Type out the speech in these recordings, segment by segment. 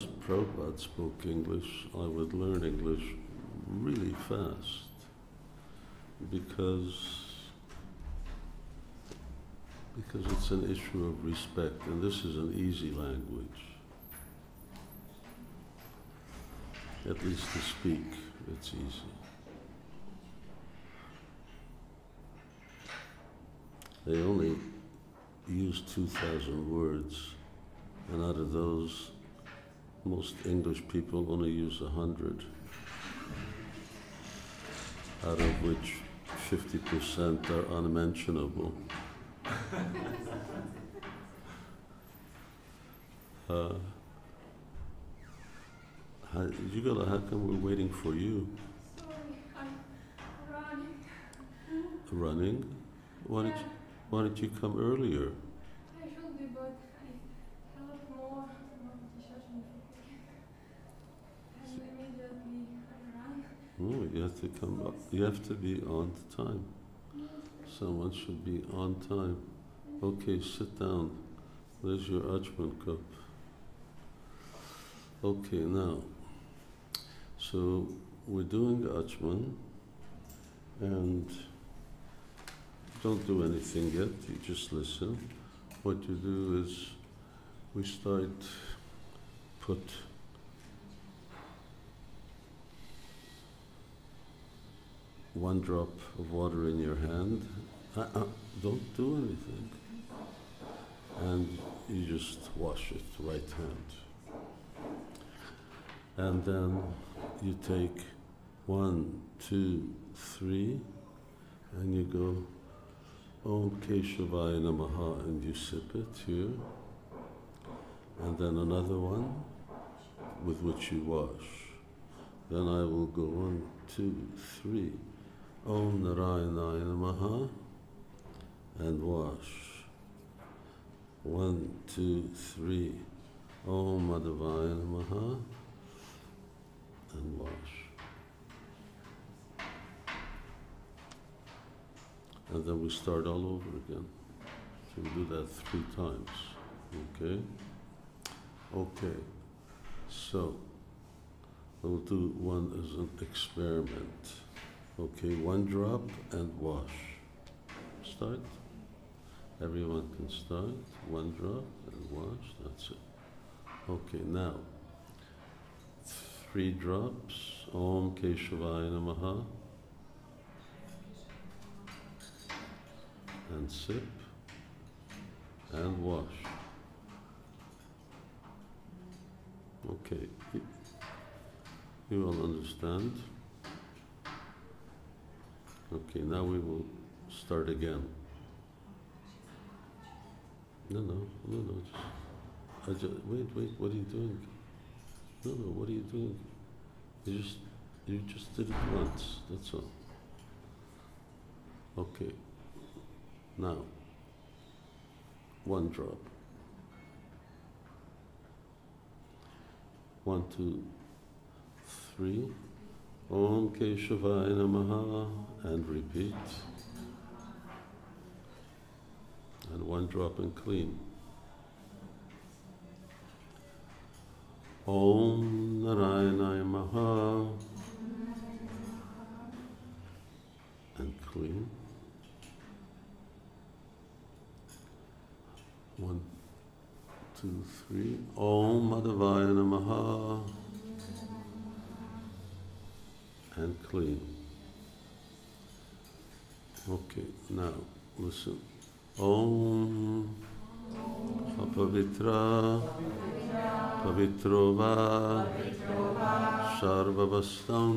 Prabhupada spoke English, I would learn English really fast because it's an issue of respect, and this is an easy language. At least to speak, it's easy. They only use 2,000 words, and out of those, most English people only use 100, out of which 50% are unmentionable. How come we're waiting for you? Sorry, I'm running. Running? Why don't you come earlier? I should be, but I have more and immediately I run. Oh, you have to come up. You have to be on time. Someone should be on time. Okay, sit down. There's your Ācamana cup. Okay, now, so we're doing Ācamana, and don't do anything yet, you just listen. What you do is, we start, put one drop of water in your hand. Don't do anything. And you just wash it, right hand. And then you take 1, 2, 3, and you go, Om Keshavaya Namaha, and you sip it here. And then another one with which you wash. Then I will go 1, 2, 3, Om Narayanaya Namaha, and wash. 1, 2, 3, Om Madhavaya Namaha, and wash. And then we start all over again. So we do that 3 times, okay? Okay, so we'll do one as an experiment. Okay, 1 drop and wash. Start. Everyone can start. 1 drop and wash, that's it. Okay, now, 3 drops. Om Keshavaya Namaha. And sip, and wash. Okay, you all understand? Okay, now we will start again. No, wait, what are you doing? No, what are you doing? You just did it once, that's all. Okay. Now, 1 drop. 1, 2, 3. Om Keshavaya Namaha, and repeat. And 1 drop and clean. Om Narayanaya Namaha, and clean. 1, 2, 3. Om Madhavaya Namaha, and clean. Okay, now listen. Om Apavitra Pavitrova Sarvavastam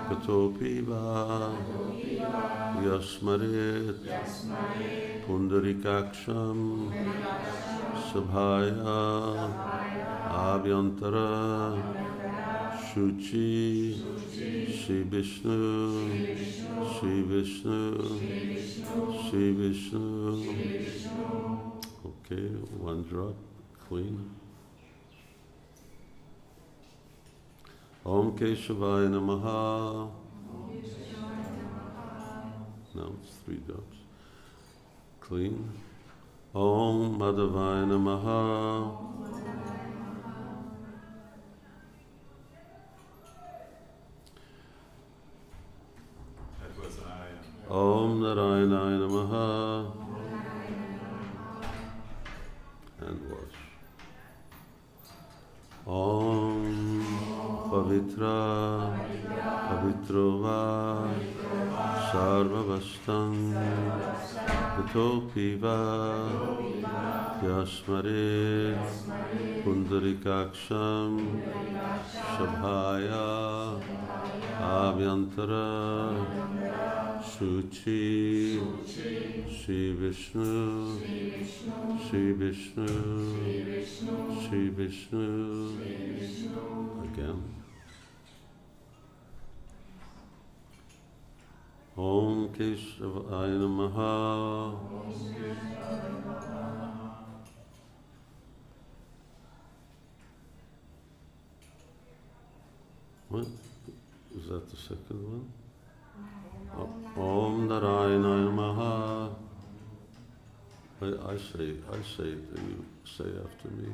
Katopiva Yasmaret Pundarikaksham Sabhaya Abhyantara Shuchi Shri Vishnu Shri Vishnu Shri Vishnu. Okay, 1 drop, clean. Om Keshavaya Namaha. Now it's 3 drops. Clean. Om Madhavaya Namaha. Om Pavitra Pavitro Va Sarvavastam Gatopi Va Yasmare Pundarikaksham Shabhaya Abhyantara Shuchi Shri Vishnu Shri Vishnu Shri Vishnu. Again. Om Keshavaya Namaha. What? Is that the second one? Om Narayana Namaha. I say it and you say after me.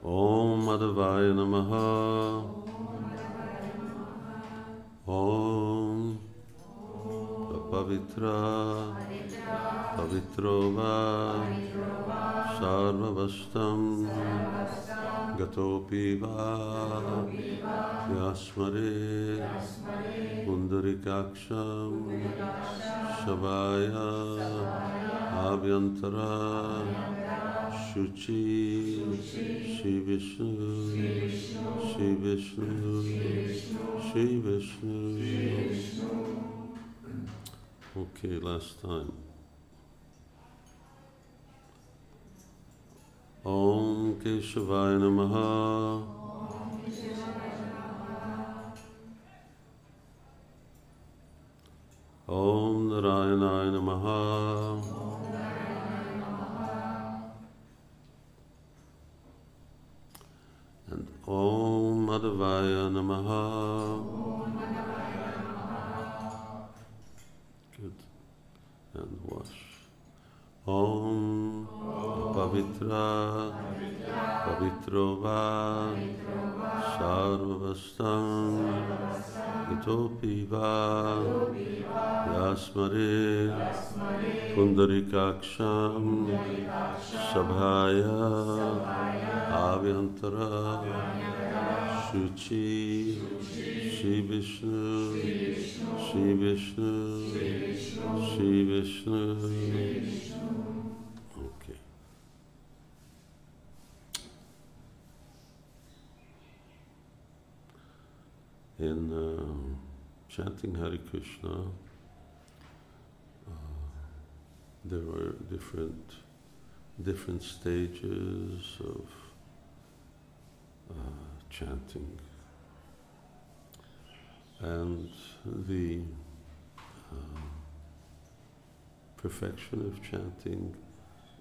Om Madhavaya Namaha. Om Pavitra Pavitro Va Sarvavastam Gatopi Va Yasmare Pundarikaksham Shabhaya Abhyantara Shuchi Shri Vishnu Shri Vishnu Shri Vishnu. Okay, last time. Om Keshavaya Namaha. Om Narayana Namaha. And Om Madhavaya Namaha. Good. And wash. Om Pavitra Pavitro Va Sarvavastam Gatopi Va Yasmare Pundarikaksham Shabhaya Abhyantara Shuchi Shri Vishnu Shri Vishnu Shri Vishnu. Okay. In chanting Hare Krishna, there are different stages of chanting, and the perfection of chanting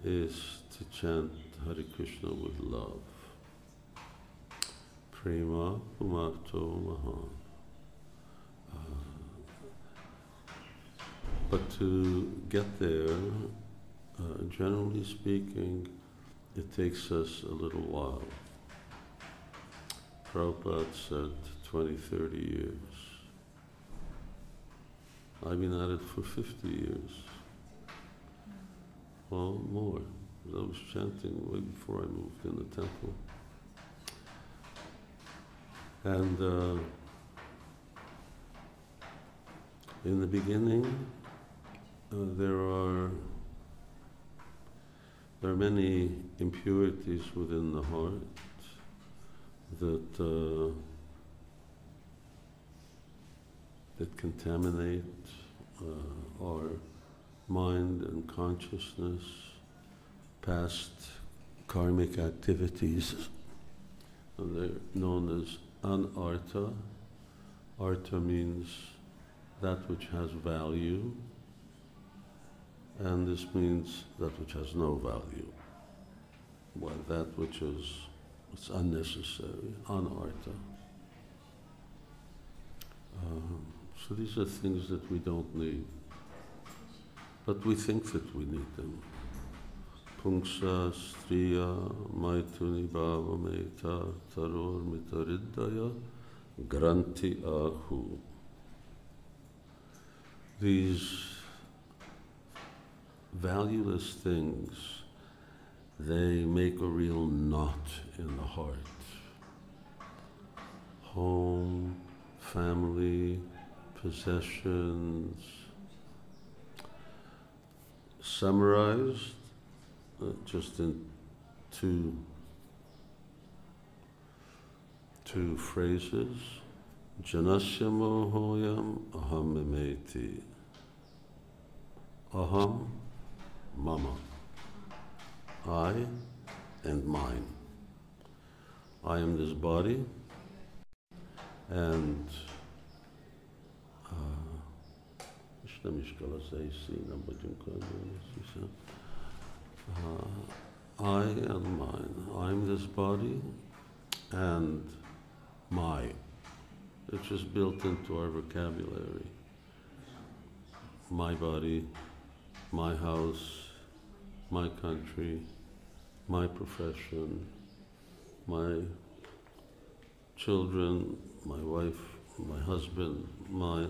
is to chant Hare Krishna with love. Prema Pumarto Mahan. But to get there, generally speaking, it takes us a little while. Prabhupada said 20, 30 years. I've been at it for 50 years. Well, more. I was chanting way before I moved in the temple. And in the beginning, there are many impurities within the heart that contaminate our mind and consciousness, past karmic activities. And they're known as anartha. Artha means that which has value, and this means that which has no value. Well, that which is it's unnecessary, anartha. So these are things that we don't need, but we think that we need them. Pungsa, striya, maituni, bhava, meta, taror, mitaridaya, granti, ahu. These valueless things they make a real knot in the heart. Home, family, possessions. Summarized just in two phrases. Janasya mohoyam aham mimeti. Aham, mama. I and mine. I am this body, and I and mine. I'm this body, and my. It's just built into our vocabulary. My body, my house, my country, my profession, my children, my wife, my husband, my.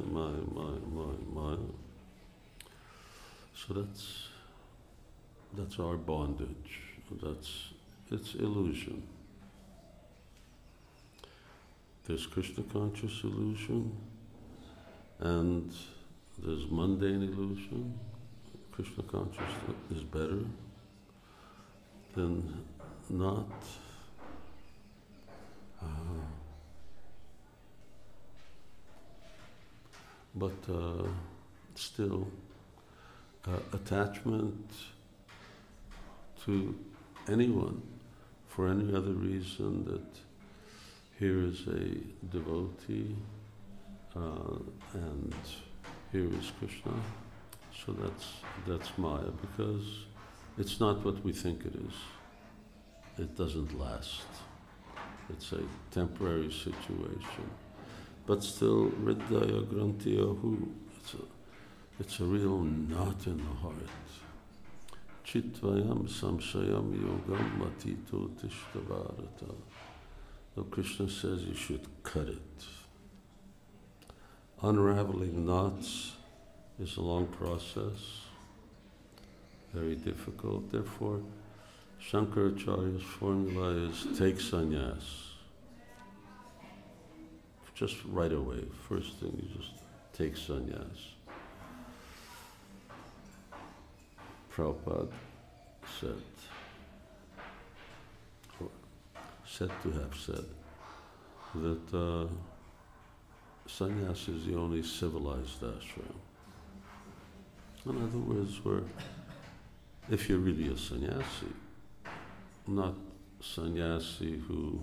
So that's our bondage. It's illusion. There's Krishna conscious illusion, and there's mundane illusion. Krishna consciousness is better than not. But still, attachment to anyone for any other reason that here is a devotee and here is Krishna. So that's Maya, because it's not what we think it is. It doesn't last. It's a temporary situation. But still, Hridaya Grantiyahu, it's a real knot in the heart. Chitvayam samshayam yogam matito tishtavarata. So Krishna says you should cut it. Unraveling knots is a long process, very difficult. Therefore, Shankaracharya's formula is take sannyas. Just right away. First thing, you just take sannyas. Prabhupada said to have said that sannyas is the only civilized ashram. In other words, if you're really a sannyasi, not sannyasi who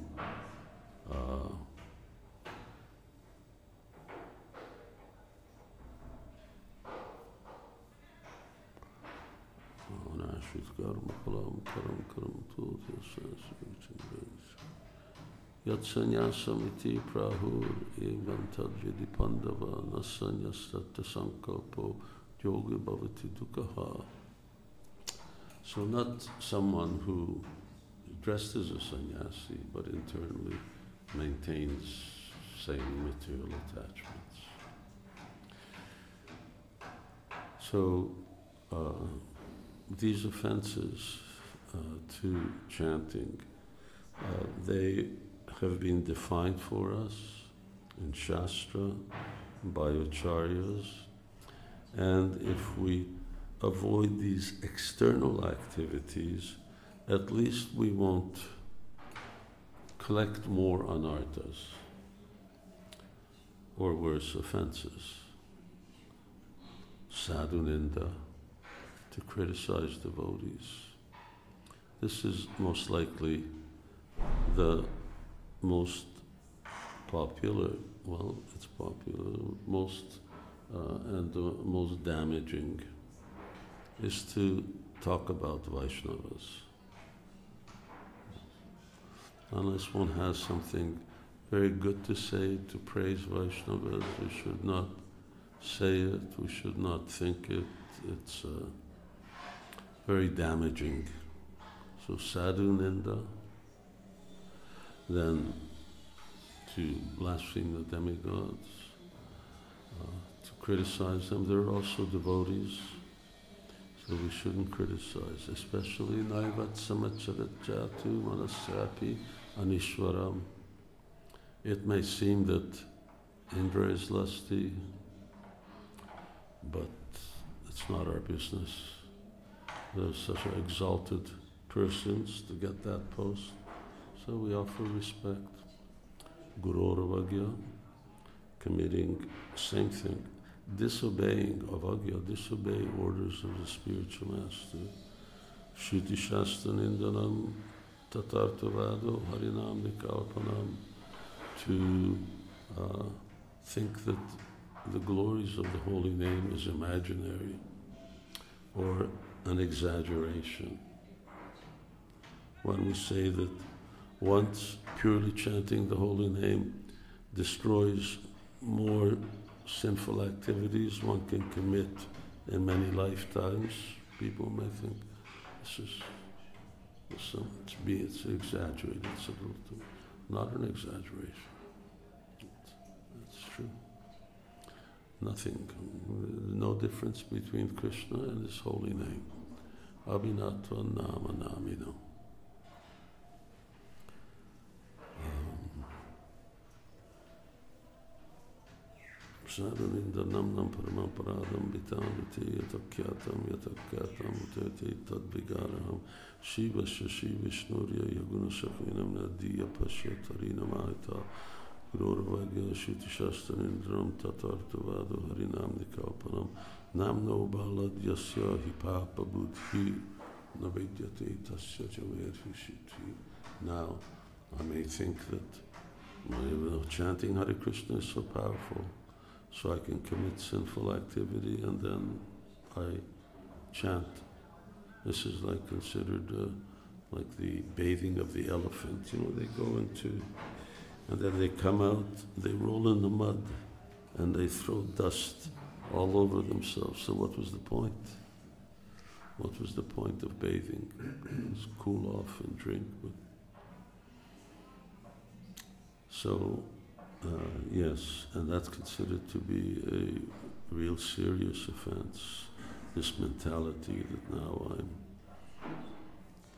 Yat sannyasam iti prahur evam tadvidi pandava na sannyasata sankalpo yogi bhavati dukkha. So not someone who dressed as a sannyasi but internally maintains same material attachments. So these offenses to chanting, they have been defined for us in Shastra by acharyas, and if we avoid these external activities, at least we won't collect more anarthas, or worse, offenses. Sadhu ninda, to criticize devotees. This is most likely the most popular, well, it's popular, and the most damaging is to talk about Vaishnavas. Unless one has something very good to say to praise Vaishnavas, we should not say it, we should not think it. It's very damaging. So sadhu ninda, then to blaspheme the demigods, to criticize them. There are also devotees. So we shouldn't criticize, especially naivat samacharat jatu manasyapi anishwaram. It may seem that Indra is lusty, but it's not our business. There's such exalted persons to get that post, so we offer respect. Guroravagya, committing same thing, disobeying avagya, disobey orders of the spiritual master. Shruti Shastra Nindanam Tatartavado Harinam Nikalpanam, to think that the glories of the holy name is imaginary or an exaggeration. When we say that once purely chanting the holy name destroys more sinful activities one can commit in many lifetimes, people may think it's exaggerated, it's a little too, not an exaggeration. It's true. Nothing, no difference between Krishna and his holy name. Abhinatva nama namino. Sadhanindanam nam paramaparadam vitamiti yatakyatam yatakyatam uteti tadvigaraham Shivasya Shivishnurya Yaguna Shakvinam Nadiya Pashyatarinam Aita Guroravagya Shruti Shastranindram Tatartavado Harinam Nikalpanam Namno Balad Yasya Hipapa Buddhi Navidyate Tasya Javedhishiti. Now, I may think that chanting Hare Krishna is so powerful, so I can commit sinful activity and then I chant. This is like considered like the bathing of the elephant. You know, they go into, and then they come out, they roll in the mud, and they throw dust all over themselves. So what was the point? What was the point of bathing? Just cool off and drink. So, yes, and that's considered to be a real serious offense. This mentality that now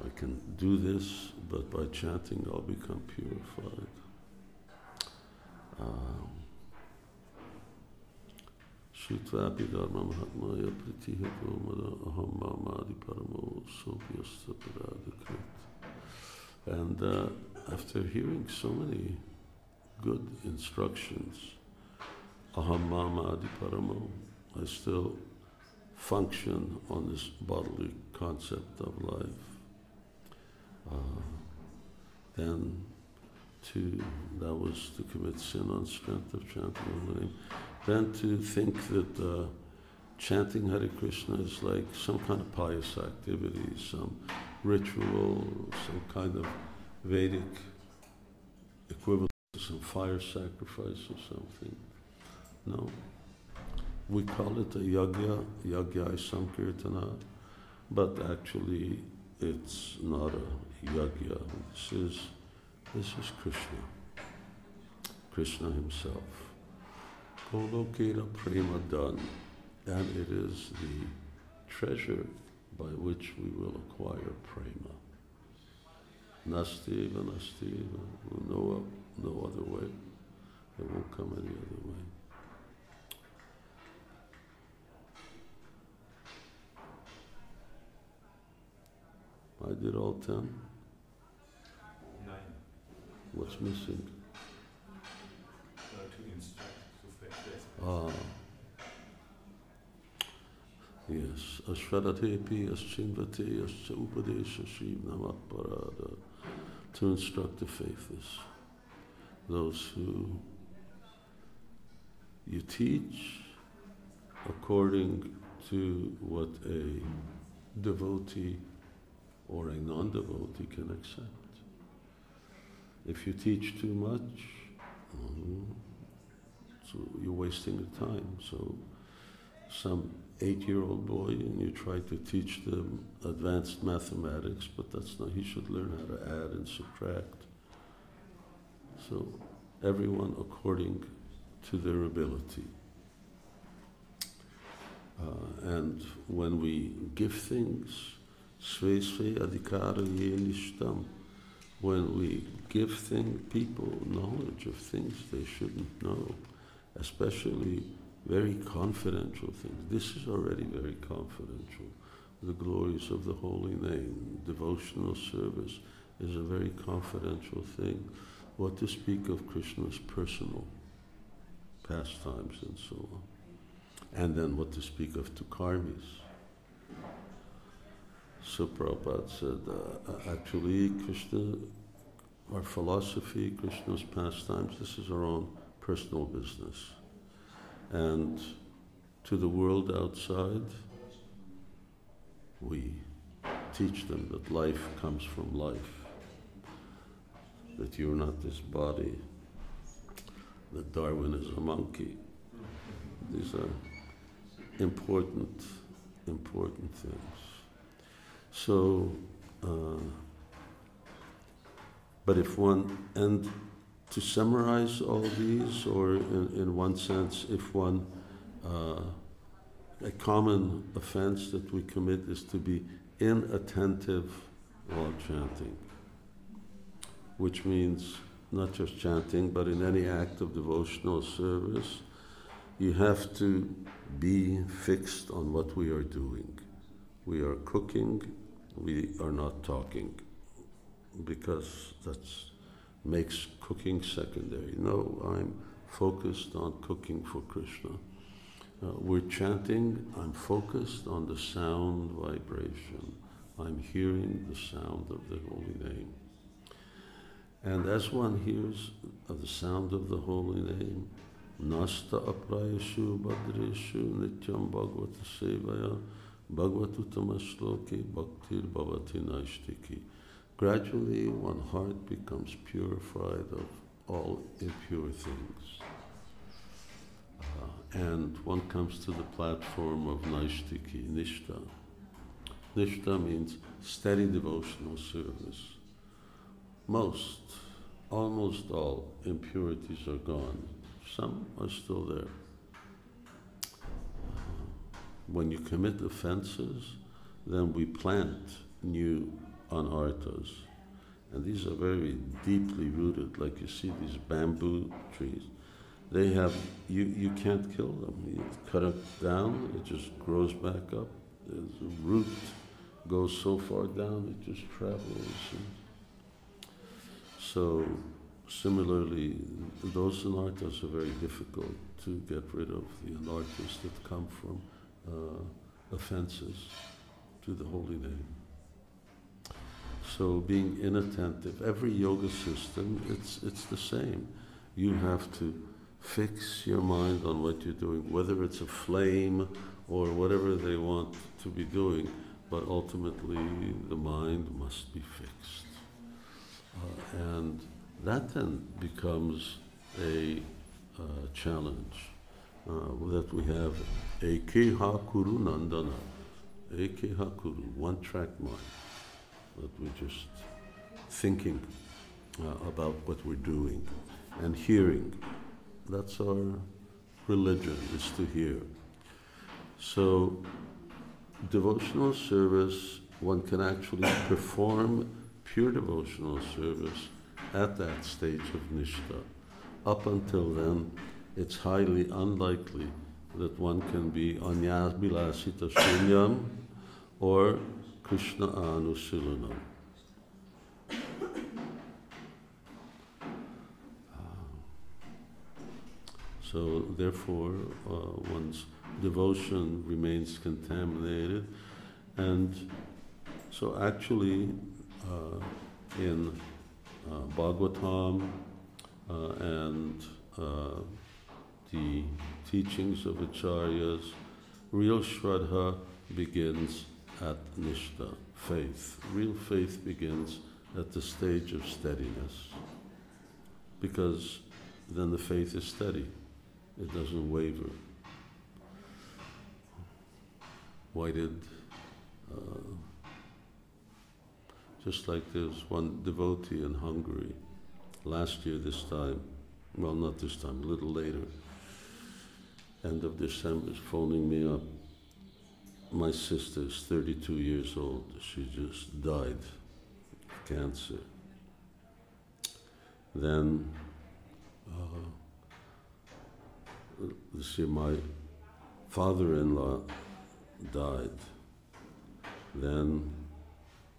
I can do this, but by chanting I'll become purified. Shutvapi dharma mahatmaya pritihato mada aham mamadi paramo sopyasta paradikrit. And after hearing so many good instructions, aham mamadi paramo, I still function on this bodily concept of life. Then that was to commit sin on strength of chanting the name. Then to think that chanting Hare Krishna is like some kind of pious activity, some ritual, some kind of Vedic equivalent to some fire sacrifice or something. No. We call it a yagya, yagya is sankirtana, but actually it's not a yagya. This is Krishna, Krishna himself. Golokera prema dhan, and it is the treasure by which we will acquire prema. Nastiva, nastiva, no other way. It won't come any other way. I did all 10. 9. What's missing? To instruct, to fetch. Ah. Yes. Ashvaratepi, Aschinvate, Ascha Upadesha Shiv Namak Parada. To instruct the faithless. Those who you teach according to what a devotee or a non-devotee can accept. If you teach too much, so you're wasting your time. So some 8-year-old boy, and you try to teach them advanced mathematics, but that's not, he should learn how to add and subtract. So everyone according to their ability. And when we give things, sve sve adhikara ye nishtam, when we give people knowledge of things they shouldn't know, especially very confidential things. This is already very confidential. The glories of the holy name, devotional service is a very confidential thing. What to speak of Krishna's personal pastimes and so on. And then what to speak of to karmis. So Prabhupada said, actually Krishna, our philosophy, Krishna's pastimes, this is our own personal business. And to the world outside, we teach them that life comes from life, that you're not this body, that Darwin is a monkey. These are important things. So, but if one, and to summarize all these, or in one sense, if one, a common offense that we commit is to be inattentive while chanting, which means not just chanting, but in any act of devotional service, you have to be fixed on what we are doing. We are cooking, we are not talking, because that makes cooking secondary. No, I'm focused on cooking for Krishna. We're chanting, I'm focused on the sound vibration. I'm hearing the sound of the holy name. And as one hears the sound of the holy name, Nasta aprayashu badreshu nityam bhagavata sevaya bhagavatu tamasloki bhaktir bhavati naishtiki. Gradually one heart becomes purified of all impure things. And one comes to the platform of naishtiki, nishta. Nishta means steady devotional service. Almost all impurities are gone. Some are still there. When you commit offenses, then we plant new anarthas. And these are very deeply rooted, like you see these bamboo trees. They have, you can't kill them. You cut it down, it just grows back up. The root goes so far down, it just travels. So, similarly, those anarthas are very difficult to get rid of, the anarthas that come from offenses to the holy name. So being inattentive, every yoga system, it's the same. You have to fix your mind on what you're doing, whether it's a flame or whatever they want to be doing, but ultimately the mind must be fixed. And that then becomes a challenge, that we have ekeha kuru nandana, ekeha kuru, one-track mind, that we're just thinking about what we're doing and hearing. That's our religion, is to hear. So devotional service, one can actually perform pure devotional service at that stage of nishta. Up until then, it's highly unlikely that one can be anyas bilasita shunyam or Krishna anusilanam. So therefore, one's devotion remains contaminated. And so actually, in Bhagavatam and the teachings of Acharyas, real Shraddha begins at Nishta, faith. Real faith begins at the stage of steadiness, because then the faith is steady. It doesn't waver. Why did, just like there's one devotee in Hungary, last year this time, well not this time, a little later, end of December, is phoning me up. my sister is 32 years old. She just died of cancer. Then, this year my father-in-law died. Then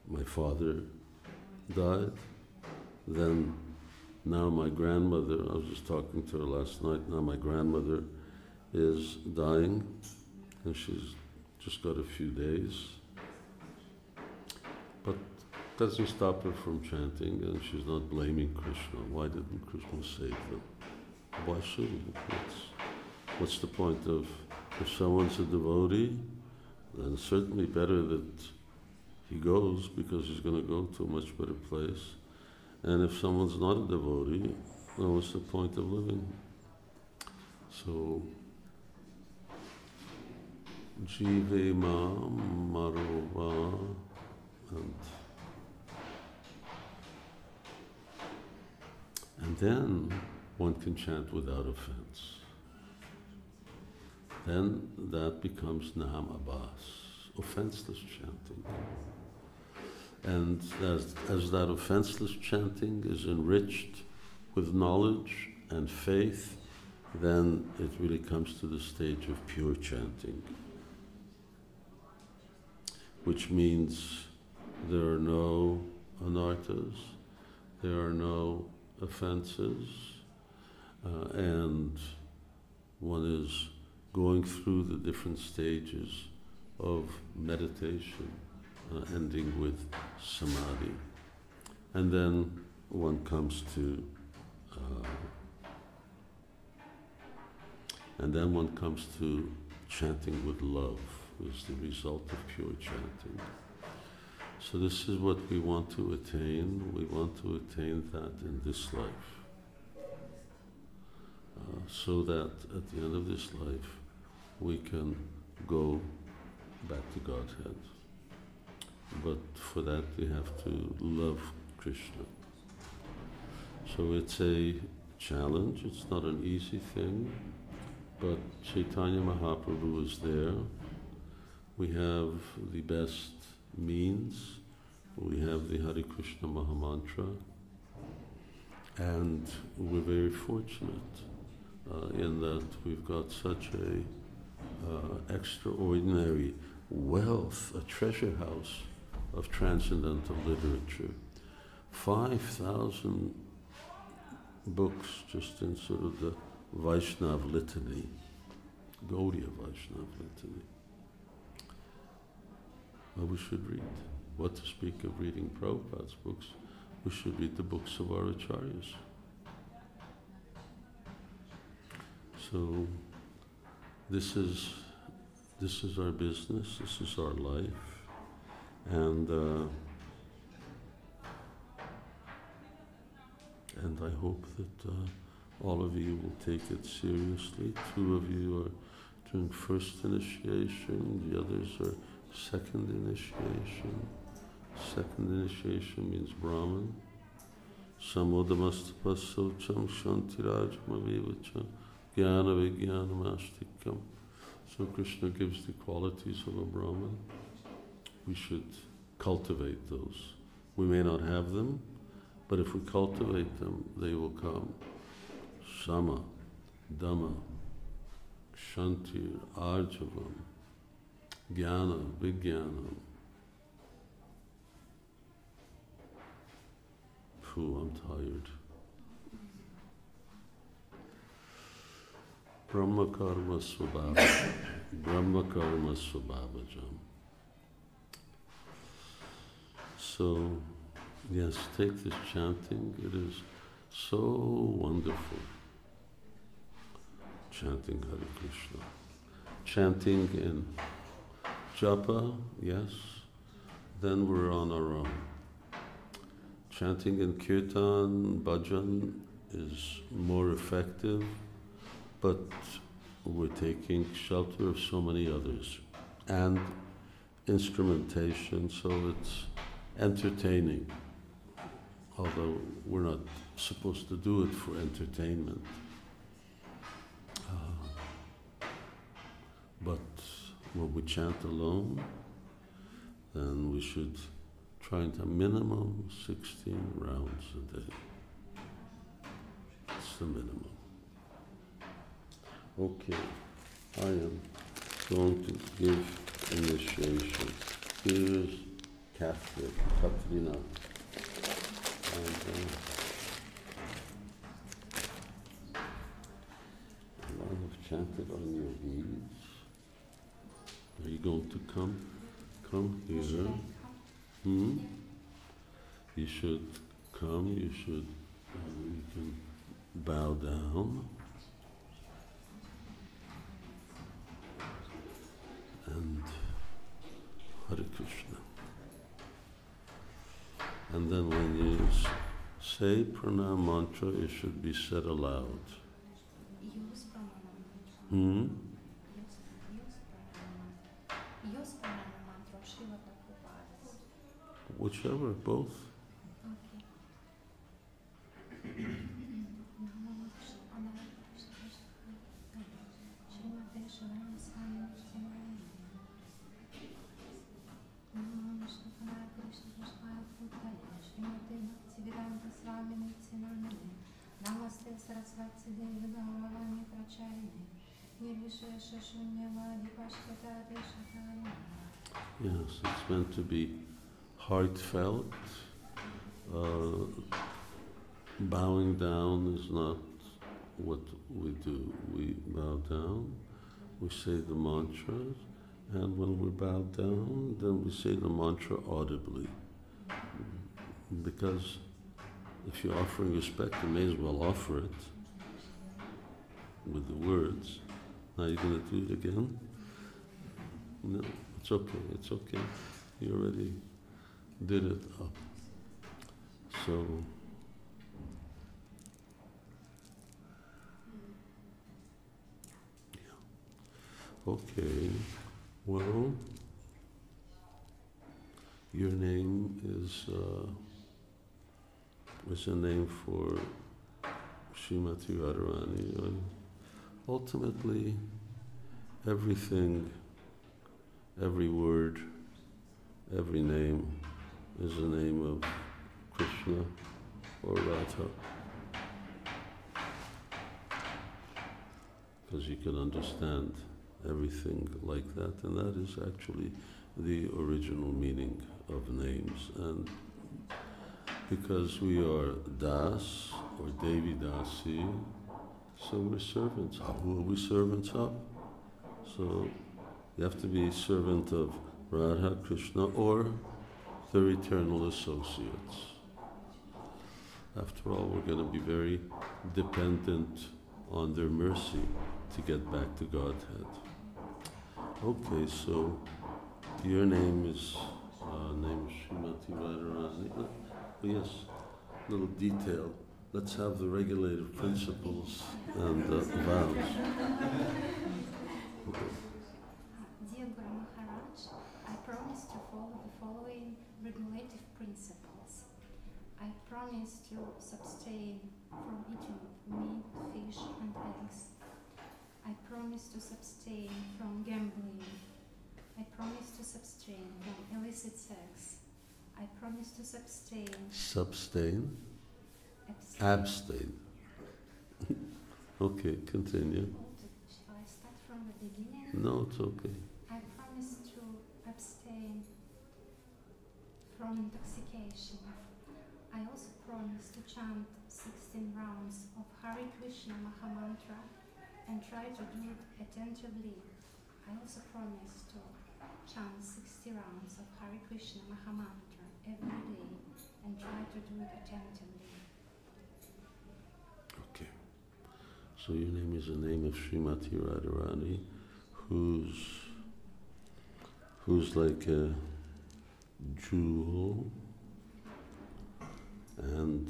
my father died. Then now my grandmother, I was just talking to her last night, now my grandmother is dying, and she's just got a few days. But doesn't stop her from chanting, and she's not blaming Krishna. Why didn't Krishna save them? Why shouldn't? What's the point of, if someone's a devotee, then it's certainly better that he goes, because he's going to go to a much better place. And if someone's not a devotee, then what's the point of living? So, Jive ma marova, and then one can chant without offense. Then that becomes Nam Abbas, offenseless chanting. And as that offenseless chanting is enriched with knowledge and faith, then it really comes to the stage of pure chanting, which means there are no anarthas, there are no offenses, and one is going through the different stages of meditation, ending with samadhi. And then one comes to chanting with love, is the result of pure chanting. So this is what we want to attain. We want to attain that in this life, so that at the end of this life we can go back to Godhead. But for that we have to love Krishna. So it's a challenge, it's not an easy thing, but Chaitanya Mahaprabhu is there. We have the best means, we have the Hare Krishna Mahamantra, and we're very fortunate in that we've got such a extraordinary wealth, a treasure house of transcendental literature. 5,000 books just in sort of the Vaishnava litany, Gaudiya Vaishnava litany. Well, we should read. What to speak of reading Prabhupada's books, we should read the books of our acharyas. So this is our business, this is our life, and I hope that all of you will take it seriously. 2 of you are doing first initiation, the others are second initiation. Second initiation means Brahman. Samodamastapasocham shantirajamavivacha jnana vijnanamastikam. So Krishna gives the qualities of a Brahman. We should cultivate those. We may not have them, but if we cultivate them, they will come. Sama, Dhamma, Shantir, Arjavam, Jnana, Vijnanam. Phew, I'm tired. Brahma karma svabhava, Brahma karma svabhavajam. So, yes, take this chanting. It is so wonderful. Chanting Hare Krishna. Chanting in japa, yes, then we're on our own. Chanting in kirtan, bhajan is more effective, but we're taking shelter of so many others. And instrumentation, so it's entertaining, although we're not supposed to do it for entertainment. But when we chant alone, then we should try to minimum 16 rounds a day. That's the minimum. Okay, I am going to give initiation. Here's Catholic, Katrina. And, I have chanted on your beads. Are you going to come? Come here. You should come, you can bow down. And Hare Krishna. And then when you say pranam mantra, it should be said aloud. Use pranam mantra. Use pranam mantra, Srila Prabhupada. Whichever, both. Namaste Saraswati Devi Bhavani Pracharine Nirvishesha Shunyavadi Pashtatari Shatarine. Yes, it's meant to be heartfelt. Bowing down is not what we do. We bow down, we say the mantras, and when we bow down, then we say the mantra audibly. Because if you're offering respect, you may as well offer it with the words. Now you're going to do it again? No, it's okay. You already did it up. So, yeah. Okay, well, your name is a name for Srimati Radharani. Ultimately, everything, every word, every name is a name of Krishna or Radha. Because you can understand everything like that, and that is actually the original meaning of names. And because we are Das or Devi Dasi, so we're servants. Who are we servants of? So you have to be servant of Radha, Krishna, or their eternal associates. After all, we're going to be very dependent on their mercy to get back to Godhead. Okay, so your name is Srimati Radharani. Yes, little detail. Let's have the regulative principles and vows. Okay. Dear Guru Maharaj, I promise to follow the following regulative principles. I promise to abstain from eating meat, fish and eggs. I promise to abstain from gambling. I promise to abstain from illicit sex. I promise to abstain. Substain? Abstain. Okay, continue. Shall I start from the beginning? No, it's okay. I promise to abstain from intoxication. I also promise to chant 16 rounds of Hare Krishna Mahamantra and try to do it attentively. I also promise to chant 60 rounds of Hare Krishna Mahamantra every day and try to do it attentively. Okay. So your name is the name of Srimati Radharani, who's like a jewel, and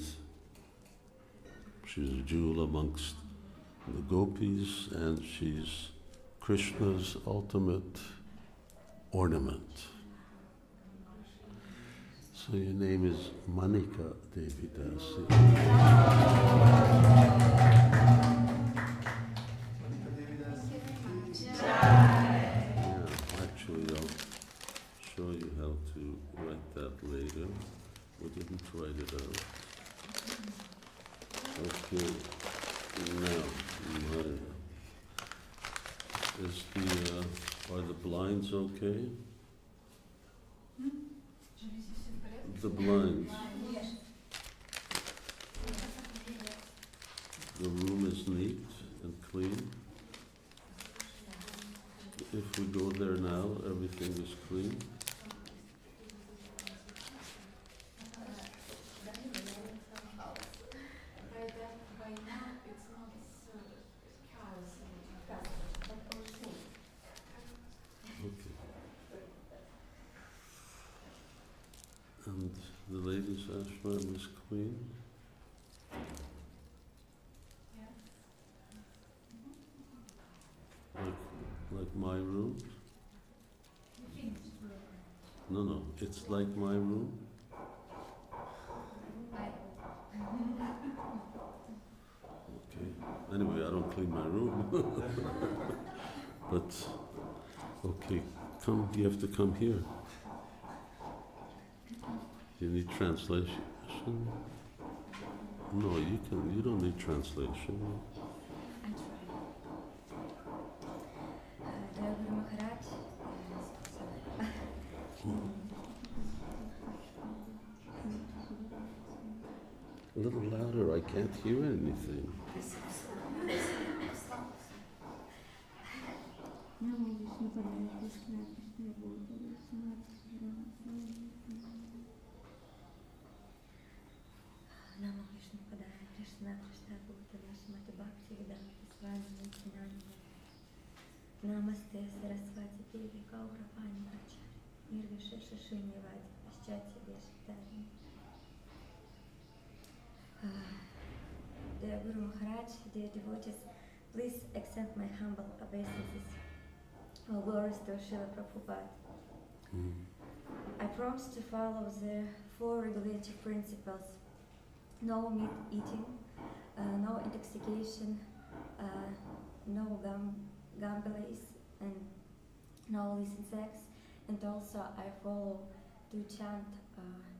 she's a jewel amongst the gopis, and she's Krishna's ultimate ornament. So your name is Manika Devi Dasi. Yeah, We didn't write it out. Okay. Now, are the blinds okay? The blinds. The room is neat and clean. If we go there now, everything is clean. Okay. And the ladies' ashram is clean. Like my room? No, it's like my room. Okay. Anyway, I don't clean my room. But, okay, come, you have to come here. You need translation? No, you don't need translation. A little louder, I can't hear anything. Namaste Saraswati Devi Gaura Pani Prachari Nirvishesha Shunyavadi Paschatya Deshatari. Dear Guru Maharaj, dear devotees, please accept my humble obeisances. All glories to Srila Prabhupada. I promise to follow the 4 regulative principles: no meat eating, no intoxication, no gambling, and no illicit sex, and also I follow to chant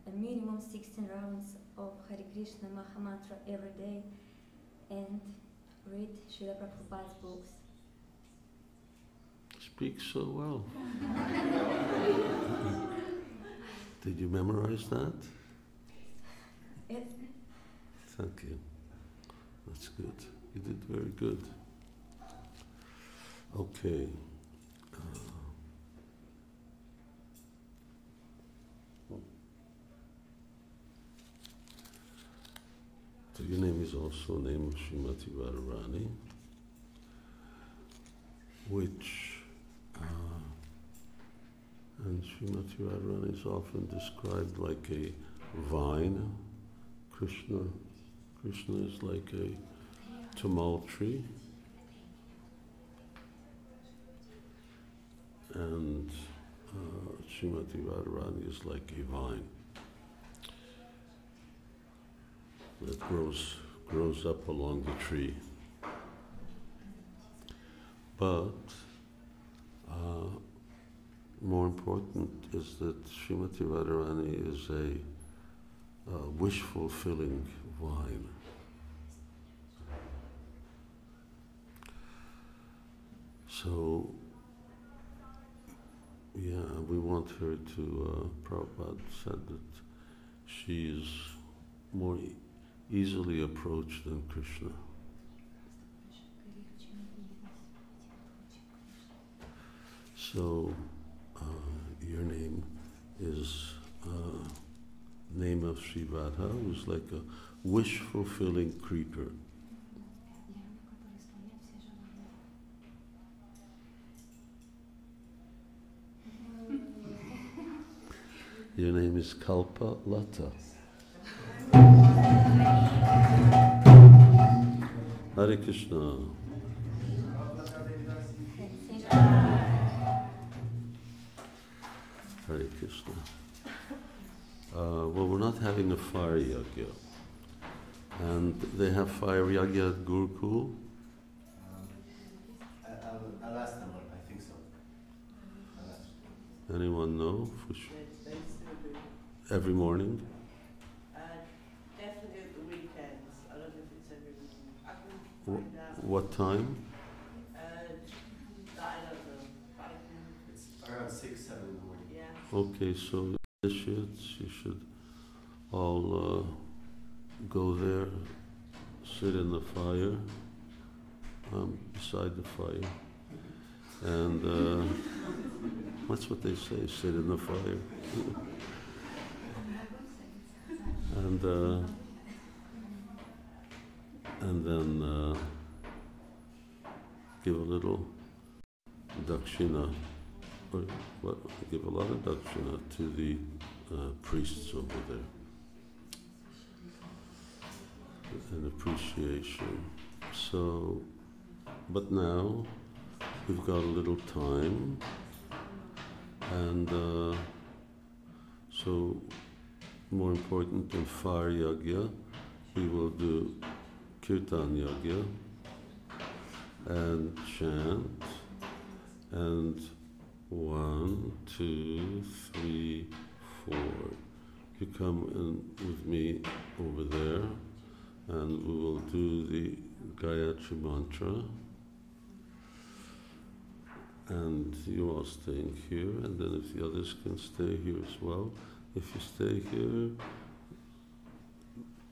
a minimum 16 rounds of Hare Krishna Maha Mantra every day and read Srila Prabhupada's books. Speak so well. Did you memorize that? Yes. Thank you. That's good. You did very good. Okay. So your name is also the name of Srimati Radharani, which and Srimati Radharani is often described like a vine. Krishna is like a tamal tree, and Srimati Radharani is like a vine that grows up along the tree. But more important is that Srimati Radharani is a wish-fulfilling vine. So, yeah, we want her to, Prabhupada said that she is more easily approached than Krishna. So, your name is name of Śivarāma, who's like a wish-fulfilling creeper. Your name is Kalpa Lata. Hare Krishna. Hare Krishna. Well, we're not having a fire yagya. And they have fire yagya at Gurukul. I'll ask them, I think so. Anyone know? For sure. Every morning? what time? It's around 6, 7 in the morning. Yeah. Okay, so initiates, you should all go there, sit in the fire, beside the fire, and that's what they say, sit in the fire. and then give a little dakshina, or give a lot of dakshina to the priests over there, an appreciation. So, but now we've got a little time, and so more important than fire yagya, we will do kirtan yagya and chant, and 1, 2, 3, 4. You come in with me over there, and we will do the Gayatri mantra, and you all staying here, and then if the others can stay here as well. If you stay here,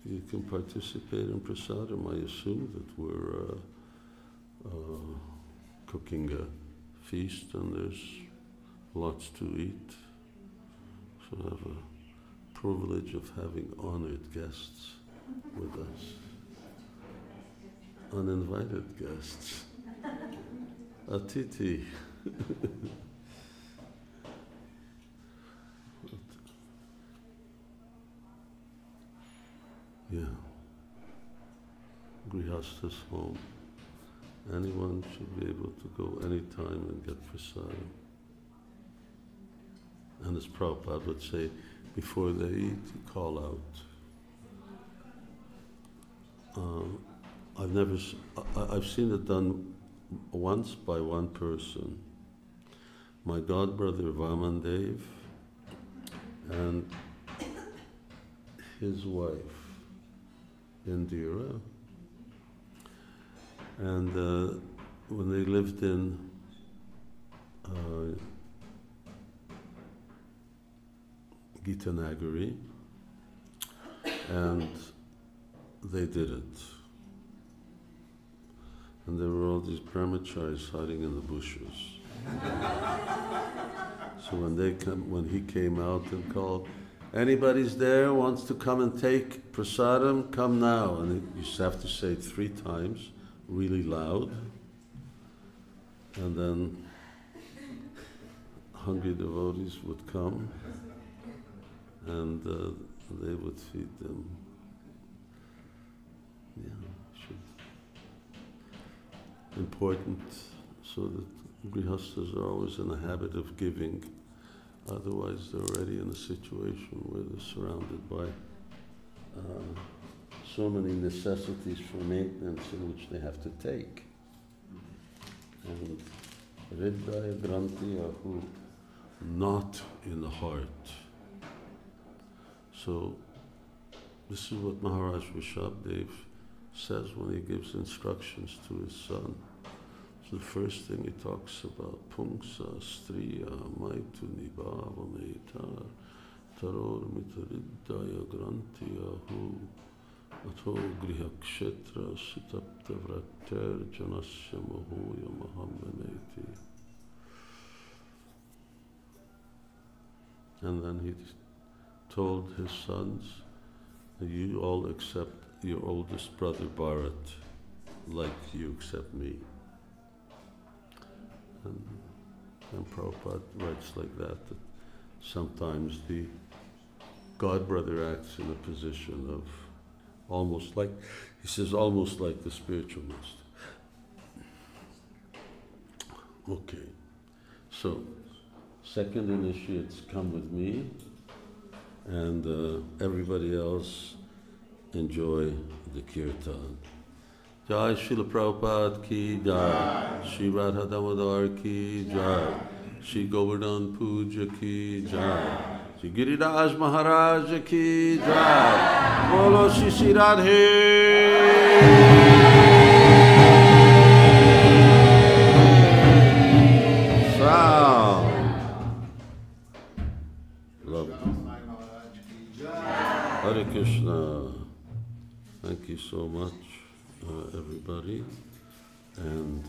you can participate in prasadam. I assume that we're cooking a feast and there's lots to eat. So I have a privilege of having honored guests with us. Uninvited guests. Atiti. Yeah. Grihasta's home. Anyone should be able to go anytime and get prasadam. And as Prabhupada would say, before they eat, you call out. I've seen it done once by one person. My godbrother Vamandev and his wife Indira, and when they lived in Gitanagari, and they did it. And there were all these brahmacharis hiding in the bushes. So when he came out and called, anybody's there, wants to come and take prasadam, come now. And you just have to say it 3 times, really loud. And then hungry devotees would come and they would feed them. Yeah, important, so that grihastas are always in the habit of giving. Otherwise, they're already in a situation where they're surrounded by so many necessities for maintenance in which they have to take. And Hridaya Granthi Ahu, not in the heart. So, this is what Maharaj Rishabdev says when he gives instructions to his son. So the first thing he talks about, Pungsa, Striya, Maituni, Bhava, Meitar, Taror, Mitaridaya, Granthi, Ahu, Ato, Griha, Kshetra, Sutapta, Vrater, Janasya, Mahoya, Mahammaneti. And then he told his sons, you all accept your oldest brother Bharat like you accept me. And Prabhupada writes like that sometimes the godbrother acts in a position of almost like, he says, almost like the spiritual master. Okay, so second initiates come with me, and everybody else enjoy the kirtan. Jai Srila Prabhupada ki jai, Shri Radha Damodar ki jai, Shri Govardhan Puja ki jai, Shri Giriraj Maharaj ki jai, Bolo Shri Shri Radhe. Hare Krishna. Thank you so much, everybody. And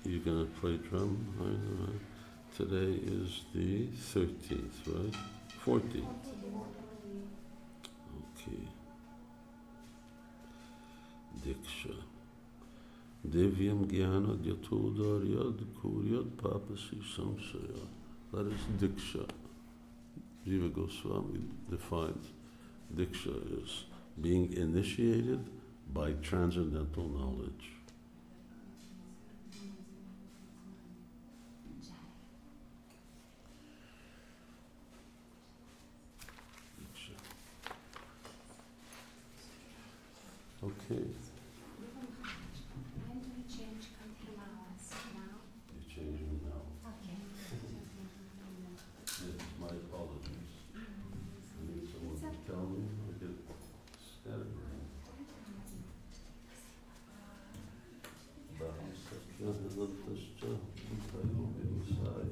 you're going to play drum? Today is the 13th, right? 14th. Okay. Diksha. Devyam Jnana Gyatodaryad Kuryad Papasi Samsaya. That is Diksha. Jiva Goswami defines Diksha is being initiated by transcendental knowledge. Diksha. Okay. When do we change Kanthamalas now? You're changing now. Okay. Yes, my apologies. I need someone to tell me. I get scatterbrained. Baham Sakya Hilantascha Untitled Chapter.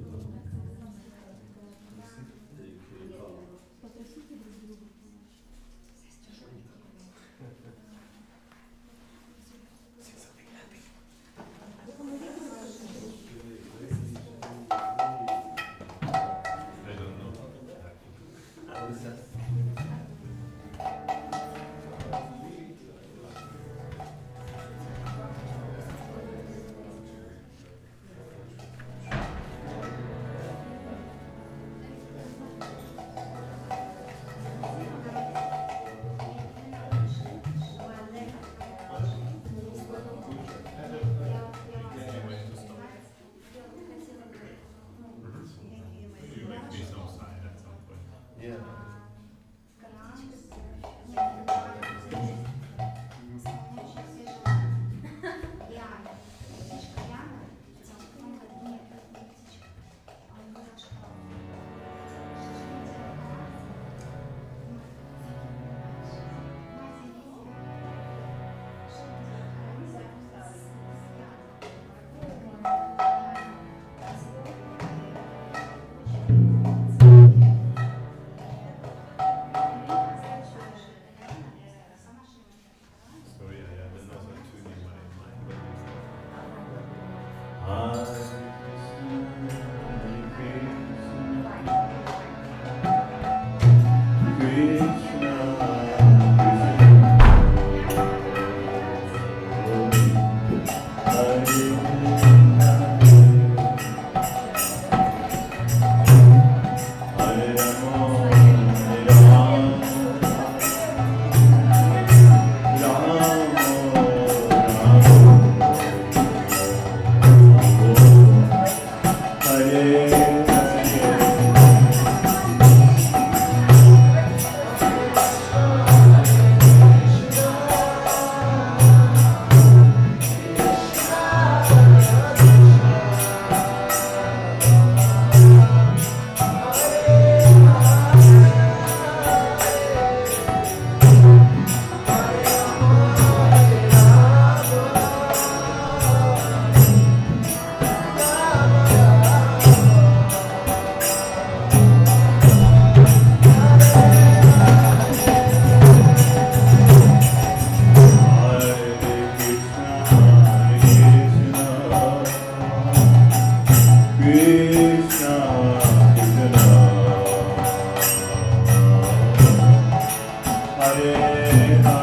Hare